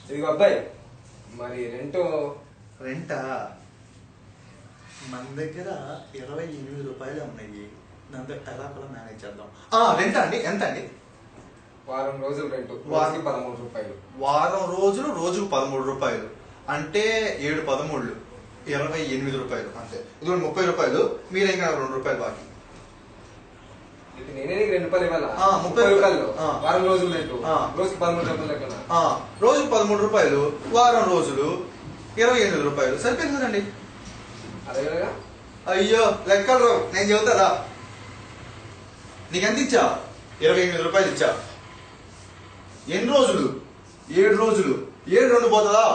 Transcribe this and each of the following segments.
ఇదిగో అబ్బాయి, మరి రెంటా మన దగ్గర 28 రూపాయలు ఉన్నాయి. దాంతో ఎలా కూడా మేనేజ్ చేద్దాం. రెంట్ అండి, ఎంత అండి? వారం రోజులు రెంట్, రోజుకి 13 రూపాయలు. వారం రోజులు రోజుకు 13 రూపాయలు అంటే 7 13 28 రూపాయలు అంతే. ఇది 30 రూపాయలు. మీరే ఇంకా 2 రూపాయలు బాకీ. నేనే నీకు 2 రూపాయలు ఇవ్వాలా? 30 రూపాయలు. వారం రోజులు రెంట్, రోజుకి 13 రూపాయలు లెక్కన. రోజుకు 13 రూపాయలు, వారం రోజులు 28 రూపాయలు. సరిపోయింది కదండి. అదే కదా. అయ్యో లెక్కలు నేను చెబుతారా? నీకెంత ఇచ్చా? 28 రూపాయలు ఇచ్చా. ఎన్ని రోజులు? 7 రోజులు. 7 2 పోతుందా?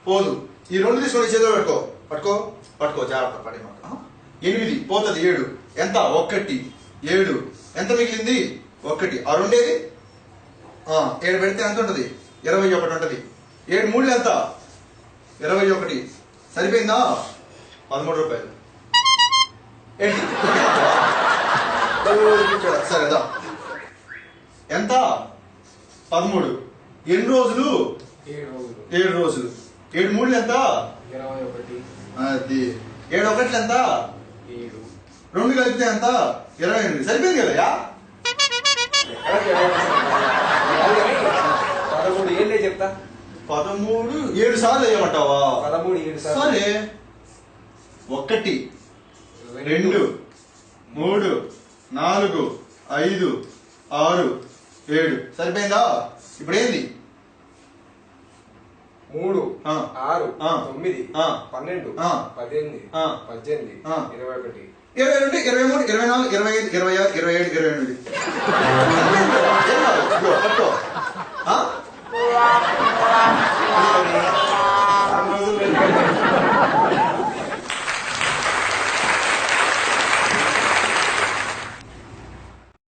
పోదు. ఈ 2 తీసుకొని చేతిలో పెట్టుకో. పట్టుకో పట్టుకో, జాగ్రత్త పడే మాట. 8 పోతుంది. 7 ఎంత? 1 7 ఎంత మిగిలింది? 1. ఆ 2 ఏది? 7 పెడితే ఎంత ఉంటుంది? 21 ఉంటుంది. 7 3 ఎంత? 21. సరిపోయిందా? 13 రూపాయలు. ఏంటి సరేదా? ఎంత? 13. ఎన్ని రోజులు? 7 రోజులు. 7 3 ఎంత? 21. అది 7 1 ఎంత? 7. 2 కలిపితే ఎంత? 28. సరిపోయింది కదా? 13 ఏళ్ళే చెప్తా. 13 7 సార్లు వేయమంటావా? 13 7 సార్లు. సరే. 1 2 3 4 5 6 7 సరిపోయిందా? ఇప్పుడు ఏంది? 3 6 9 12 18 18 21 22 23 24 25 26 27 28